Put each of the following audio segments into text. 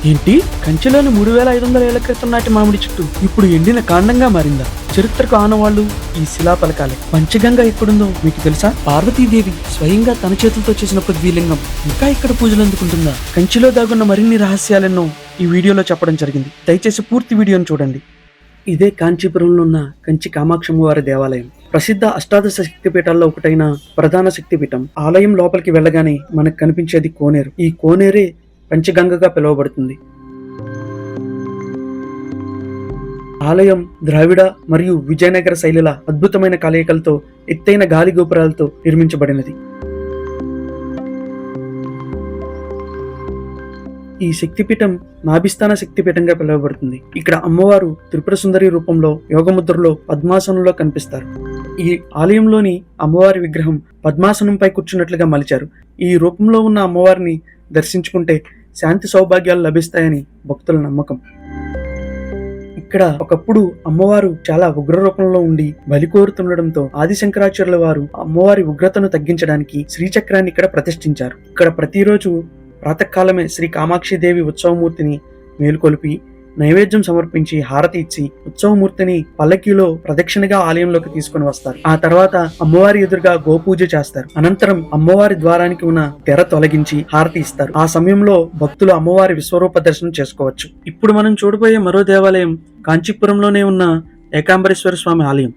ఏంటి? కంచెలోని 3500 ఏళ్ల క్రితం నాటి మామిడి చెట్టు ఇప్పుడు ఎండిన కాండంగా మారిందా? చరిత్రకు ఆనవాళ్లు ఈ శిలాఫలకాలే. పంచగంగ ఎక్కడుందో మీకు తెలుసా? పార్వతీదేవి స్వయంగా తన చేతులతో చేసిన పృథ్వీలింగం ఇంకా ఇక్కడ పూజలు అందుకుంటుందా? కంచిలో దాగున్న మరిన్ని రహస్యాలెన్నో ఈ వీడియోలో చెప్పడం జరిగింది. దయచేసి పూర్తి వీడియోను చూడండి. ఇదే కాంచీపురంలో ఉన్న కంచి కామాక్షమ్మవారి దేవాలయం. ప్రసిద్ధ అష్టాదశ శక్తిపీఠాల్లో ఒకటైన ప్రధాన శక్తిపీఠం. ఆలయం లోపలికి వెళ్ళగానే మనకు కనిపించేది కోనేరు. ఈ కోనేరే పంచగంగగా పిలువబడుతుంది. ఆలయం ద్రావిడ మరియు విజయనగర శైలిల అద్భుతమైన కలయికలతో ఎత్తైన గాలి గోపురాలతో నిర్మించబడినది. ఈ శక్తిపీఠం నాభిస్థాన శక్తిపీఠంగా పిలువబడుతుంది. ఇక్కడ అమ్మవారు త్రిపుర సుందరి రూపంలో యోగముద్రలో పద్మాసనంలో కనిపిస్తారు. ఈ ఆలయంలోని అమ్మవారి విగ్రహం పద్మాసనంపై కూర్చున్నట్లుగా మలిచారు. ఈ రూపంలో ఉన్న అమ్మవారిని దర్శించుకుంటే శాంతి సౌభాగ్యాలు లభిస్తాయని భక్తుల నమ్మకం. ఇక్కడ ఒకప్పుడు అమ్మవారు చాలా ఉగ్ర రూపంలో ఉండి బలి కోరుతుండడంతో ఆదిశంకరాచార్యుల వారు అమ్మవారి ఉగ్రతను తగ్గించడానికి శ్రీచక్రాన్ని ఇక్కడ ప్రతిష్ఠించారు. ఇక్కడ ప్రతిరోజు ప్రాతకాలమే శ్రీ కామాక్షిదేవి ఉత్సవమూర్తిని మేలుకొలిపి నైవేద్యం సమర్పించి హారతి ఇచ్చి ఉత్సవమూర్తిని పల్లకీలో ప్రదక్షిణగా ఆలయంలోకి తీసుకుని వస్తారు. ఆ తర్వాత అమ్మవారి ఎదురుగా గోపూజ చేస్తారు. అనంతరం అమ్మవారి ద్వారానికి ఉన్న తెర తొలగించి హారతి ఇస్తారు. ఆ సమయంలో భక్తులు అమ్మవారి విశ్వరూప దర్శనం చేసుకోవచ్చు. ఇప్పుడు మనం చూడబోయే మరో దేవాలయం కాంచీపురంలోనే ఉన్న ఏకాంబరేశ్వర స్వామి ఆలయం.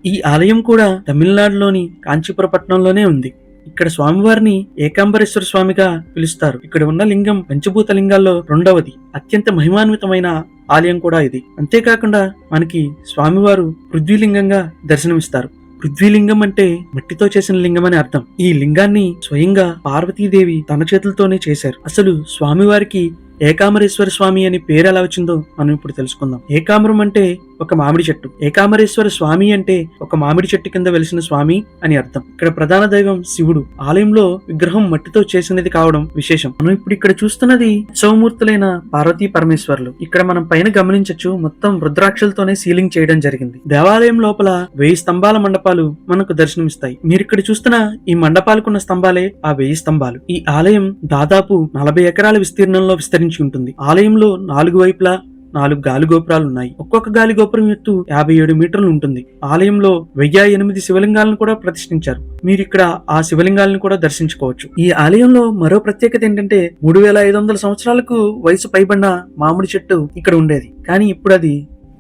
ఈ ఆలయం కూడా తమిళనాడులోని కాంచీపుర పట్టణంలోనే ఉంది. ఇక్కడ స్వామివారిని ఏకాంబరేశ్వర స్వామిగా పిలుస్తారు. ఇక్కడ ఉన్న లింగం పంచభూత లింగాల్లో రెండవది. అత్యంత మహిమాన్వితమైన ఆలయం కూడా ఇది. అంతేకాకుండా మనకి స్వామివారు పృథ్వీలింగంగా దర్శనమిస్తారు. పృథ్వీలింగం అంటే మట్టితో చేసిన లింగం అని అర్థం. ఈ లింగాన్ని స్వయంగా పార్వతీదేవి తన చేతులతోనే చేశారు. అసలు స్వామివారికి ఏకాంబరేశ్వర స్వామి అని పేరు ఎలా వచ్చిందో మనం ఇప్పుడు తెలుసుకుందాం. ఏకాంబరం అంటే ఒక మామిడి చెట్టు. ఏకాంబరేశ్వర స్వామి అంటే ఒక మామిడి చెట్టు కింద వెలిసిన స్వామి అని అర్థం. ఇక్కడ ప్రధాన దైవం శివుడు. ఆలయంలో విగ్రహం మట్టితో చేసినది కావడం విశేషం. మనం ఇప్పుడు ఇక్కడ చూస్తున్నది ఉత్సవమూర్తులైన పార్వతీ పరమేశ్వర్లు. ఇక్కడ మనం పైన గమనించచ్చు, మొత్తం రుద్రాక్షలతోనే సీలింగ్ చేయడం జరిగింది. దేవాలయం లోపల 1000 స్తంభాల మండపాలు మనకు దర్శనమిస్తాయి. మీరు ఇక్కడ చూస్తున్న ఈ మండపాలకున్న స్తంభాలే ఆ 1000 స్తంభాలు. ఈ ఆలయం దాదాపు 40 ఎకరాల విస్తీర్ణంలో విస్తరించి ఉంటుంది. ఆలయంలో 4 వైపులా 4 గాలి గోపురాలు ఉన్నాయి. ఒక్కొక్క గాలి గోపురం ఎత్తు 57 మీటర్లు ఉంటుంది. ఆలయంలో 1008 శివలింగాలను కూడా ప్రతిష్ఠించారు. మీరు ఇక్కడ ఆ శివలింగాలను కూడా దర్శించుకోవచ్చు. ఈ ఆలయంలో మరో ప్రత్యేకత ఏంటంటే 3500 సంవత్సరాలకు వయసు పైబడిన మామిడి చెట్టు ఇక్కడ ఉండేది. కానీ ఇప్పుడు అది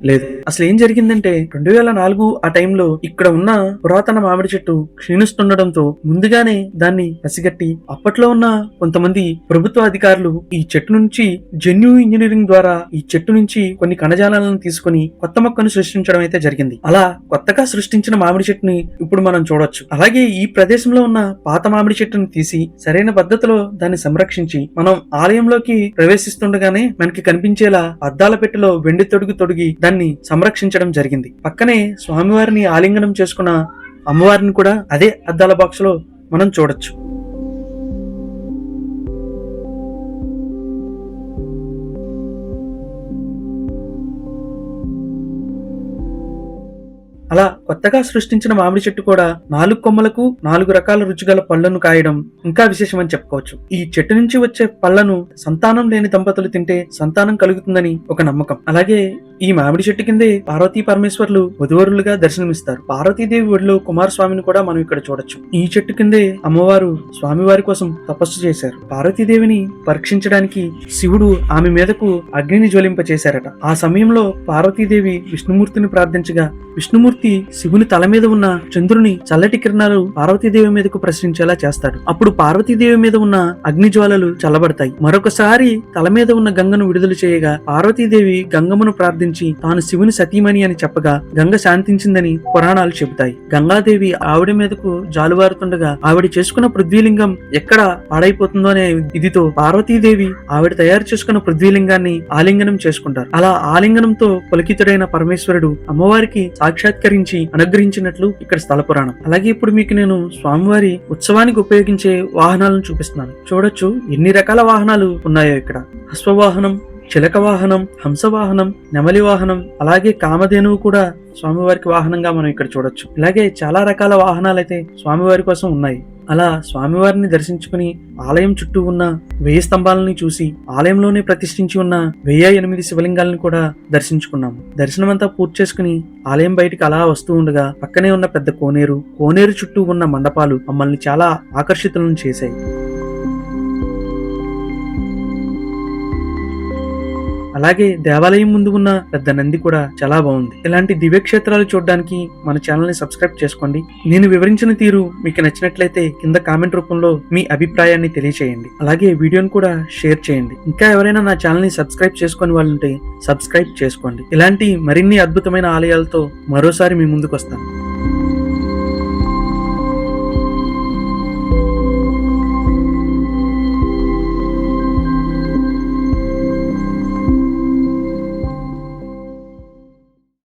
లేదు. అసలు ఏం జరిగిందంటే 2004 ఆ టైంలో ఇక్కడ ఉన్న పురాతన మామిడి చెట్టు క్షీణిస్తుండడంతో ముందుగానే దాన్ని పసిగట్టి అప్పట్లో ఉన్న కొంతమంది ప్రభుత్వ అధికారులు ఈ చెట్టు నుంచి జెన్యూ ఇంజనీరింగ్ ద్వారా ఈ చెట్టు నుంచి కొన్ని కణజాలాలను తీసుకుని కొత్త మొక్కను సృష్టించడం అయితే జరిగింది. అలా కొత్తగా సృష్టించిన మామిడి చెట్టుని ఇప్పుడు మనం చూడొచ్చు. అలాగే ఈ ప్రదేశంలో ఉన్న పాత మామిడి చెట్టును తీసి సరైన పద్ధతిలో దాన్ని సంరక్షించి మనం ఆలయంలోకి ప్రవేశిస్తుండగానే మనకి కనిపించేలా అద్దాల పెట్టెలో వెండి తొడిగి దాన్ని సంరక్షించడం జరిగింది. పక్కనే స్వామివారిని ఆలింగనం చేసుకున్న అమ్మవారిని కూడా అదే అద్దాల బాక్స్ లో మనం చూడొచ్చు. అలా కొత్తగా సృష్టించిన మామిడి చెట్టు కూడా 4 కొమ్మలకు 4 రకాల రుచిగల పళ్లను కాయడం ఇంకా విశేషమని చెప్పుకోవచ్చు. ఈ చెట్టు నుంచి వచ్చే పళ్లను సంతానం లేని దంపతులు తింటే సంతానం కలుగుతుందని ఒక నమ్మకం. అలాగే ఈ మామిడి చెట్టు కిందే పార్వతీ పరమేశ్వర్లు వధువరులుగా దర్శనమిస్తారు. పార్వతీదేవి ఒడిలో కుమారస్వామిని కూడా మనం ఇక్కడ చూడొచ్చు. ఈ చెట్టు కిందే అమ్మవారు స్వామివారి కోసం తపస్సు చేశారు. పార్వతీదేవిని పరీక్షించడానికి శివుడు ఆమె మీదకు అగ్నిని జ్వలింప చేశారట. ఆ సమయంలో పార్వతీదేవి విష్ణుమూర్తిని ప్రార్థించగా విష్ణుమూర్తి శివుని తల మీద ఉన్న చంద్రుని చల్లటి కిరణాలు పార్వతీదేవి మీదకు ప్రసరించేలా చేస్తాడు. అప్పుడు పార్వతీదేవి మీద ఉన్న అగ్ని జ్వాలలు చల్లబడతాయి. మరొకసారి తల మీద ఉన్న గంగను విడుదల చేయగా పార్వతీదేవి గంగమ్మను ప్రార్థించి తాను శివుని సతీమణి అని చెప్పగా గంగ శాంతించిందని పురాణాలు చెబుతాయి. గంగాదేవి ఆవిడ మీదకు జాలువారుతుండగా ఆవిడ చేసుకున్న పృథ్వీలింగం ఎక్కడ పాడైపోతుందో అనే ఇదితో పార్వతీదేవి ఆవిడ తయారు చేసుకున్న పృథ్వీలింగాన్ని ఆలింగనం చేసుకుంటారు. అలా ఆలింగనంతో పులకితుడైన పరమేశ్వరుడు అమ్మవారికి సాక్షాత్కరించి అనుగ్రహించినట్లు ఇక్కడ స్థల పురాణం. అలాగే ఇప్పుడు మీకు నేను స్వామివారి ఉత్సవానికి ఉపయోగించే వాహనాలను చూపిస్తున్నాను. చూడొచ్చు ఎన్ని రకాల వాహనాలు ఉన్నాయో ఇక్కడ. అశ్వవాహనం, చిలక వాహనం, హంసవాహనం, నెమలి వాహనం, అలాగే కామధేనువు కూడా స్వామివారికి వాహనంగా మనం ఇక్కడ చూడొచ్చు. ఇలాగే చాలా రకాల వాహనాలు అయితే స్వామివారి కోసం ఉన్నాయి. అలా స్వామివారిని దర్శించుకుని ఆలయం చుట్టూ ఉన్న 1000 స్తంభాలని చూసి ఆలయంలోనే ప్రతిష్ఠించి ఉన్న 1008 శివలింగాలను కూడా దర్శించుకున్నాము. దర్శనమంతా పూర్తి చేసుకుని ఆలయం బయటికి అలా వస్తూ ఉండగా పక్కనే ఉన్న పెద్ద కోనేరు చుట్టూ ఉన్న మండపాలు మమ్మల్ని చాలా ఆకర్షితులను చేశాయి. అలాగే దేవాలయం ముందు ఉన్న పెద్ద నంది కూడా చాలా బాగుంది. ఇలాంటి దివ్యక్షేత్రాలు చూడడానికి మన ఛానల్ ని సబ్స్క్రైబ్ చేసుకోండి. నేను వివరించిన తీరు మీకు నచ్చినట్లయితే కింద కామెంట్ రూపంలో మీ అభిప్రాయాన్ని తెలియచేయండి. అలాగే వీడియోని కూడా షేర్ చేయండి. ఇంకా ఎవరైనా నా ఛానల్ ని సబ్స్క్రైబ్ చేసుకొని వాళ్ళుంటే సబ్స్క్రైబ్ చేసుకోండి. ఇలాంటి మరిన్ని అద్భుతమైన ఆలయాలతో మరోసారి మీ ముందుకు వస్తాను.